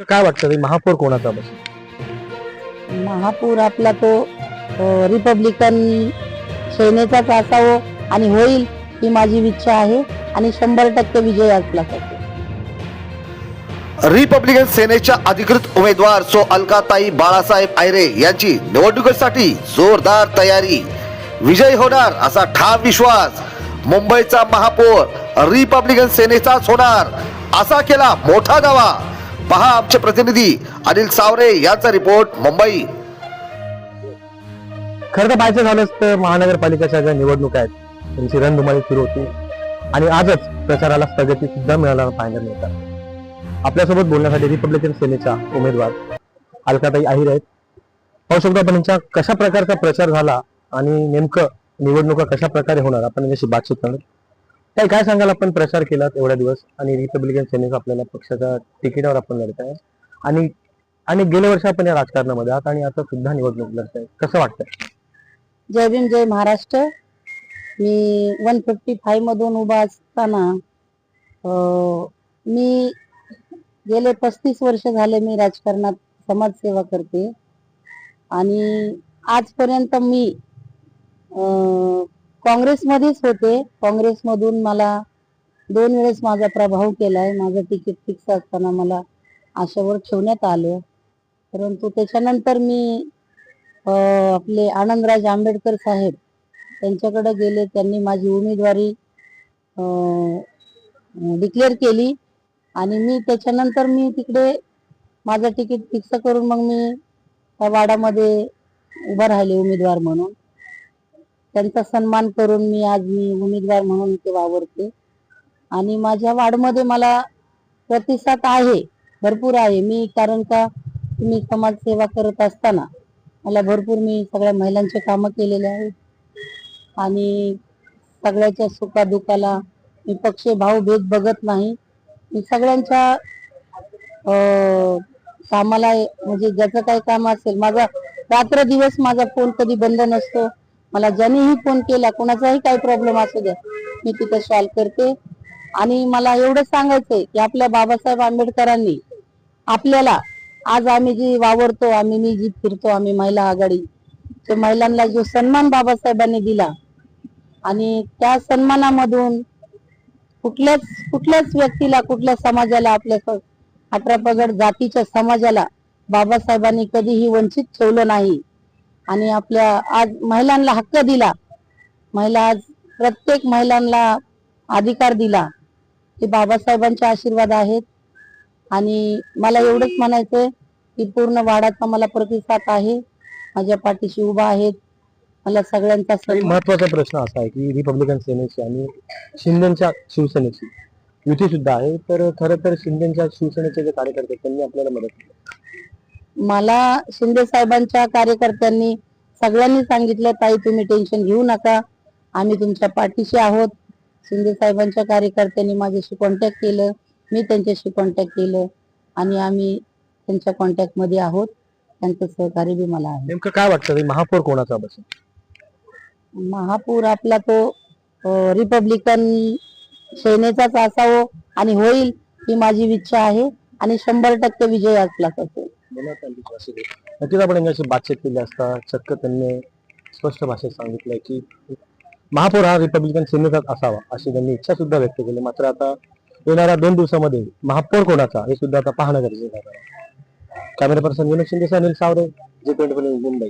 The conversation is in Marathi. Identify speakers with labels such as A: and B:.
A: काय वाटतं महापौर कोणाचा बस?
B: महापौर आपला तो रिपब्लिकन सेनेचाच असावं आणि होईल ही माझी इच्छा आहे आणि 100% विजय असला पाहिजे.
C: रिपब्लिकन सेनेच्या अधिकृत उमेदवार सो अलकाताई बाळासाहेब आयरे यांची निवडणुकीसाठी जोरदार तयारी. विजय होणार असा ठाम विश्वास. मुंबईचा महापौर रिपब्लिकन सेनेचाच होणार असा केला मोठा दावा. पहा आमचे प्रतिनिधी अनिल सावरे यांचा रिपोर्ट मुंबई.
A: खरं तर पाहायचं झालं तर महानगरपालिकेच्या ज्या निवडणुका आहेत त्यांची रणधुमाळी सुरू होती आणि आजच प्रचाराला स्थगिती सुद्धा मिळाला पाहायला मिळतात. आपल्यासोबत बोलण्यासाठी रिपब्लिकन सेनेच्या उमेदवार अलकाताई आहिर आहेत. पाहू शकतो आपण यांच्या कशा प्रकारचा प्रचार झाला आणि नेमकं निवडणुका कशा प्रकारे होणार आपण याची बातचीत करणार. ताई, काय सांगाल, आपण प्रचार केला एवढ्या दिवस आणि रिपब्लिकन सेनेचा आपल्याला पक्षाच्या तिकिटावर आपण लढत आहे आणि गेल्या वर्षी आपण या राजकारणामध्ये आहात आणि आता सुद्धा निवडणूक लढत आहे, कसं वाटतंय?
B: जय भीम, जय महाराष्ट्र. मी 155 मधून उभा असताना मी गेले 35 वर्ष झाले मी राजकारणात समाजसेवा करते आणि आजपर्यंत मी काँग्रेसमध्येच होते. काँग्रेसमधून मला 2 वेळेस माझा प्रभाव केलाय. माझं तिकीट फिक्स असताना मला आशावर ठेवण्यात आलं, परंतु त्याच्यानंतर मी आपले आनंदराज आंबेडकर साहेब त्यांच्याकडे गेले. त्यांनी माझी उमेदवारी डिक्लेअर केली आणि मी त्याच्यानंतर मी तिकडे माझं तिकीट फिक्स करून मग मी त्या वाडामध्ये उभा राहिले उमेदवार म्हणून. त्यांचा सन्मान करून मी उमेदवार म्हणून ते वावरते आणि माझ्या वार्डमध्ये मला प्रतिसाद आहे, भरपूर आहे. मी कारण का मी समाजसेवा करत असताना मला भरपूर मी सगळ्या महिलांचे कामं केलेले आहेत आणि सगळ्याच्या सुखादुखाला मी पक्ष भाव भेद बघत नाही. मी सगळ्यांच्या कामाला म्हणजे ज्याचं काही काम असेल, माझा रात्र दिवस माझा फोन कधी बंद नसतो. मला ज्यानेही फोन केला, कोणाचाही काही प्रॉब्लेम असू द्या, मी तिथे सॉल्व्ह करते. आणि मला एवढं सांगायचंय की आपल्या बाबासाहेब आंबेडकरांनी आपल्याला आज आम्ही जी वावरतो, मी जी फिरतो, आम्ही महिला आघाडी, त्या महिलांना जो सन्मान बाबासाहेबांनी दिला आणि त्या सन्मानामधून कुठल्याच व्यक्तीला, कुठल्या समाजाला, आपल्या 18 पगड जातीच्या समाजाला बाबासाहेबांनी कधीही वंचित ठेवलं नाही आणि आपल्या आज महिलांना हक्क दिला. आज प्रत्येक महिलांना अधिकार दिला, ते बाबासाहेबांचे आशीर्वाद आहेत. आणि मला एवढंच म्हणायचंय की पूर्ण वाडाचा मला प्रतिसाद आहे, माझ्या पाठीशी उभा आहेत. मला सगळ्यांचा
A: महत्वाचा प्रश्न असा आहे की रिपब्लिकन सेनेची आणि शिंदेच्या शिवसेनेची युती सुद्धा आहे, तर खरं तर शिंदेच्या शिवसेनेचे जे कार्यकर्ते त्यांनी आपल्याला मदत केली.
B: मला शिंदे साहेबांच्या कार्यकर्त्यांनी सगळ्यांनी सांगितलं, ताई तुम्ही टेन्शन घेऊ नका, आम्ही तुमच्या पाठीशी आहोत. शिंदे साहेबांच्या कार्यकर्त्यांनी माझ्याशी कॉन्टॅक्ट केलं, मी त्यांच्याशी कॉन्टॅक्ट केलं आणि आम्ही त्यांच्या कॉन्टॅक्ट मध्ये आहोत. त्यांचं सहकार्य बी मला आहे.
A: नेमकं काय वाटतं महापौर कोणाचा बसेल?
B: महापौर आपला तो रिपब्लिकन सेनेचाच असावं आणि होईल ही माझी इच्छा आहे आणि 100% विजय असला पाहिजे.
A: नक्कीच आपण यांच्याशी बातचीत केली असता चक्क त्यांनी स्पष्ट भाषेत सांगितलंय की महापौर हा रिपब्लिकन सेनेचाच असावा अशी त्यांनी इच्छा सुद्धा व्यक्त केली. मात्र आता येणाऱ्या 2 दिवसामध्ये महापौर कोणाचा हे सुद्धा आता पाहणं गरजेचं आहे. कॅमेरा पर्सन विनोद शिंदे, अनिल सावरे, G24 मुंबई.